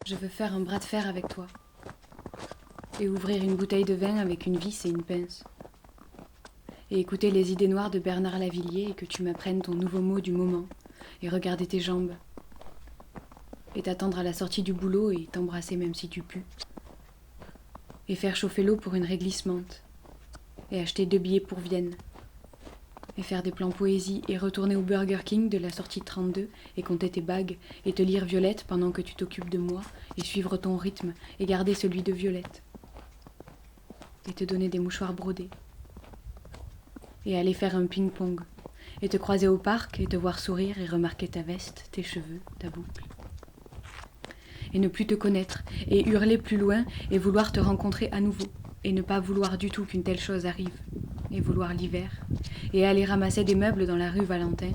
Je veux faire un bras de fer avec toi et ouvrir une bouteille de vin avec une vis et une pince et écouter les idées noires de Bernard Lavillier et que tu m'apprennes ton nouveau mot du moment et regarder tes jambes et t'attendre à la sortie du boulot et t'embrasser même si tu pues et faire chauffer l'eau pour une réglisse menthe et acheter 2 billets pour Vienne et faire des plans poésie et retourner au Burger King de la sortie 32 et compter tes bagues et te lire Violette pendant que tu t'occupes de moi et suivre ton rythme et garder celui de Violette et te donner des mouchoirs brodés et aller faire un ping-pong et te croiser au parc et te voir sourire et remarquer ta veste, tes cheveux, ta boucle et ne plus te connaître et hurler plus loin et vouloir te rencontrer à nouveau et ne pas vouloir du tout qu'une telle chose arrive et vouloir l'hiver et aller ramasser des meubles dans la rue Valentin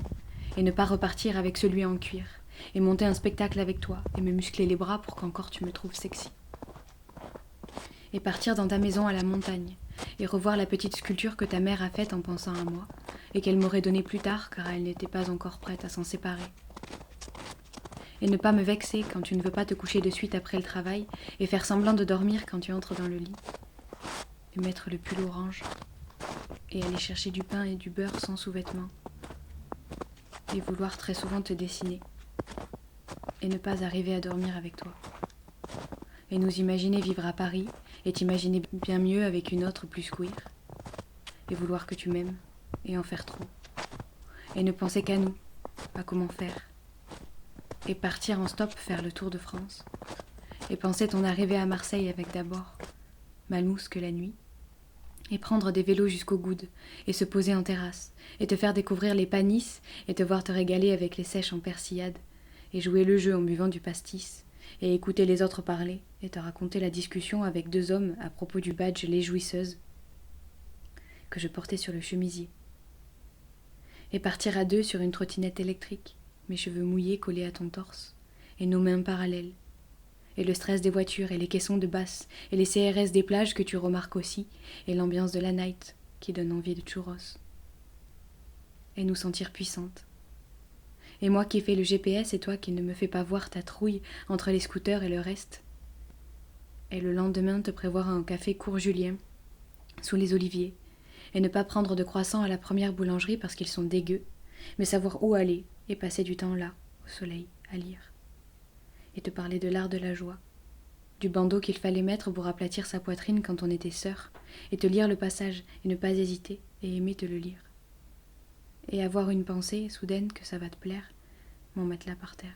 et ne pas repartir avec celui en cuir et monter un spectacle avec toi et me muscler les bras pour qu'encore tu me trouves sexy et partir dans ta maison à la montagne et revoir la petite sculpture que ta mère a faite en pensant à moi et qu'elle m'aurait donnée plus tard car elle n'était pas encore prête à s'en séparer et ne pas me vexer quand tu ne veux pas te coucher de suite après le travail et faire semblant de dormir quand tu entres dans le lit et mettre le pull orange et aller chercher du pain et du beurre sans sous-vêtements et vouloir très souvent te dessiner et ne pas arriver à dormir avec toi et nous imaginer vivre à Paris et t'imaginer bien mieux avec une autre plus queer et vouloir que tu m'aimes et en faire trop et ne penser qu'à nous, à comment faire et partir en stop faire le tour de France et penser ton arrivée à Marseille avec d'abord Malmousse que la nuit et prendre des vélos jusqu'au Goude et se poser en terrasse et te faire découvrir les panisses et te voir te régaler avec les sèches en persillade et jouer le jeu en buvant du pastis et écouter les autres parler et te raconter la discussion avec 2 hommes à propos du badge Les Jouisseuses que je portais sur le chemisier et partir à 2 sur une trottinette électrique, mes cheveux mouillés collés à ton torse et nos mains parallèles et le stress des voitures et les caissons de basse et les CRS des plages que tu remarques aussi et l'ambiance de la night qui donne envie de churros et nous sentir puissantes et moi qui fais le GPS et toi qui ne me fais pas voir ta trouille entre les scooters et le reste et le lendemain te prévoir un café Cours Julien sous les oliviers et ne pas prendre de croissants à la première boulangerie parce qu'ils sont dégueux mais savoir où aller et passer du temps là au soleil à lire et te parler de l'art de la joie, du bandeau qu'il fallait mettre pour aplatir sa poitrine quand on était sœurs, et te lire le passage et ne pas hésiter et aimer te le lire. Et avoir une pensée soudaine que ça va te plaire, mon matelas par terre.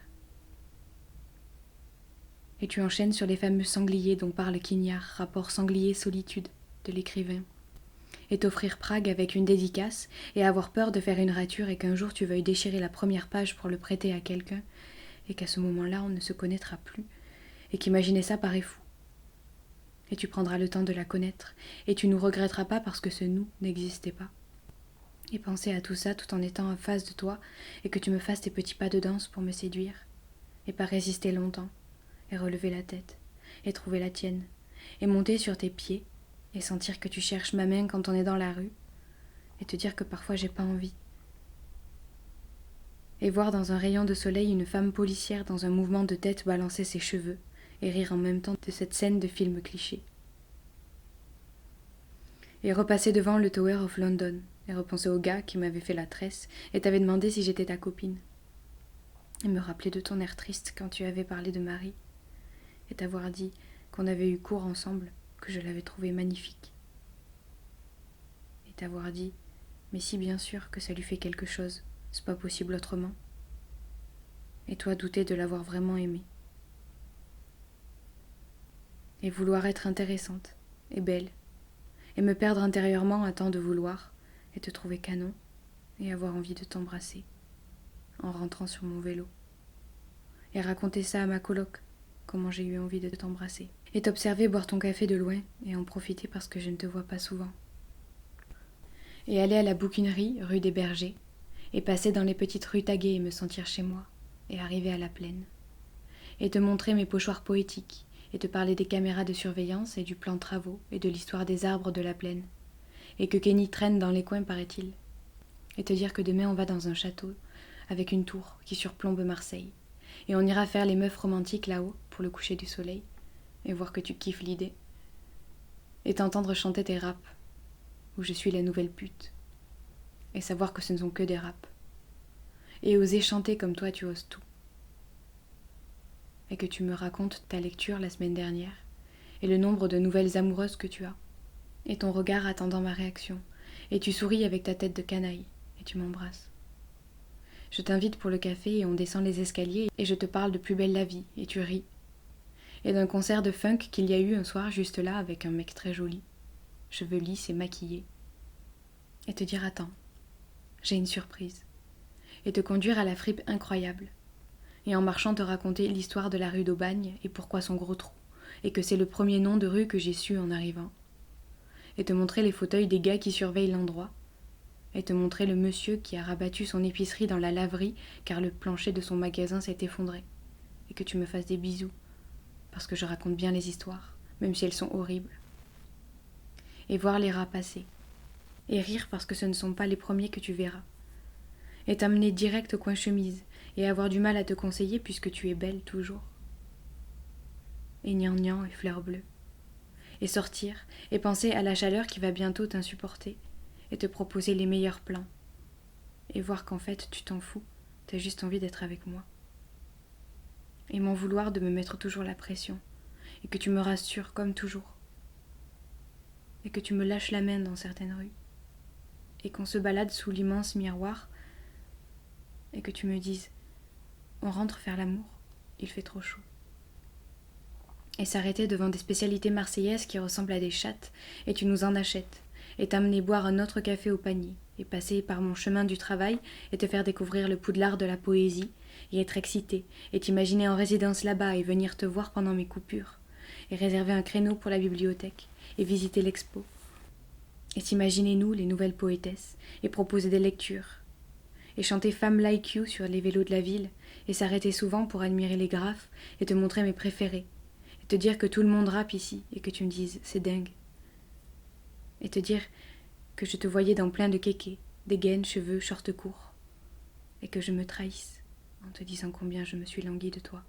Et tu enchaînes sur les fameux sangliers dont parle Quignard, rapport sanglier-solitude de l'écrivain. Et t'offrir Prague avec une dédicace et avoir peur de faire une rature et qu'un jour tu veuilles déchirer la première page pour le prêter à quelqu'un et qu'à ce moment-là on ne se connaîtra plus et qu'imaginer ça paraît fou. Et tu prendras le temps de la connaître et tu nous regretteras pas parce que ce nous n'existait pas. Et penser à tout ça tout en étant en face de toi et que tu me fasses tes petits pas de danse pour me séduire et pas résister longtemps et relever la tête et trouver la tienne et monter sur tes pieds et sentir que tu cherches ma main quand on est dans la rue et te dire que parfois j'ai pas envie et voir dans un rayon de soleil une femme policière dans un mouvement de tête balancer ses cheveux et rire en même temps de cette scène de film cliché. Et repasser devant le Tower of London et repenser au gars qui m'avait fait la tresse et t'avait demandé si j'étais ta copine. Et me rappeler de ton air triste quand tu avais parlé de Marie et t'avoir dit qu'on avait eu cours ensemble, que je l'avais trouvé magnifique. Et t'avoir dit, mais si bien sûr que ça lui fait quelque chose. C'est pas possible autrement. Et toi douter de l'avoir vraiment aimé. Et vouloir être intéressante et belle. Et me perdre intérieurement à tant de vouloir et te trouver canon et avoir envie de t'embrasser en rentrant sur mon vélo. Et raconter ça à ma coloc, comment j'ai eu envie de t'embrasser. Et t'observer boire ton café de loin et en profiter parce que je ne te vois pas souvent. Et aller à la bouquinerie, rue des Bergers, et passer dans les petites rues taguées et me sentir chez moi, et arriver à la plaine. Et te montrer mes pochoirs poétiques, et te parler des caméras de surveillance et du plan de travaux, et de l'histoire des arbres de la plaine, et que Kenny traîne dans les coins, paraît-il. Et te dire que demain on va dans un château, avec une tour qui surplombe Marseille, et on ira faire les meufs romantiques là-haut, pour le coucher du soleil et voir que tu kiffes l'idée. Et t'entendre chanter tes raps, où je suis la nouvelle pute. Et savoir que ce ne sont que des raps. Et oser chanter comme toi tu oses tout. Et que tu me racontes ta lecture la semaine dernière, et le nombre de nouvelles amoureuses que tu as, et ton regard attendant ma réaction, et tu souris avec ta tête de canaille, et tu m'embrasses. Je t'invite pour le café et on descend les escaliers, et je te parle de Plus belle la vie, et tu ris. Et d'un concert de funk qu'il y a eu un soir juste là avec un mec très joli, cheveux lisses et maquillés. Et te dire attends, j'ai une surprise. Et te conduire à la fripe incroyable. Et en marchant te raconter l'histoire de la rue d'Aubagne et pourquoi son gros trou, et que c'est le premier nom de rue que j'ai su en arrivant. Et te montrer les fauteuils des gars qui surveillent l'endroit. Et te montrer le monsieur qui a rabattu son épicerie dans la laverie car le plancher de son magasin s'est effondré. Et que tu me fasses des bisous, parce que je raconte bien les histoires, même si elles sont horribles. Et voir les rats passer. Et rire parce que ce ne sont pas les premiers que tu verras. Et t'amener direct au coin chemise, et avoir du mal à te conseiller puisque tu es belle toujours. Et gnangnan et fleurs bleues. Et sortir, et penser à la chaleur qui va bientôt t'insupporter, et te proposer les meilleurs plans. Et voir qu'en fait tu t'en fous, t'as juste envie d'être avec moi. Et m'en vouloir de me mettre toujours la pression, et que tu me rassures comme toujours. Et que tu me lâches la main dans certaines rues, et qu'on se balade sous l'immense miroir, et que tu me dises « On rentre faire l'amour, il fait trop chaud ». Et s'arrêter devant des spécialités marseillaises qui ressemblent à des chattes, et tu nous en achètes, et t'amener boire un autre café au panier, et passer par mon chemin du travail, et te faire découvrir le Poudlard de la poésie, et être excité, et t'imaginer en résidence là-bas, et venir te voir pendant mes coupures, et réserver un créneau pour la bibliothèque, et visiter l'expo, et t'imaginer nous, les nouvelles poétesses, et proposer des lectures, et chanter Femme Like You sur les vélos de la ville, et s'arrêter souvent pour admirer les graphes, et te montrer mes préférés, et te dire que tout le monde rappe ici, et que tu me dises « c'est dingue ». Et te dire que je te voyais dans plein de kékés, dégaines, cheveux, shorts courts, et que je me trahisse en te disant combien je me suis languie de toi.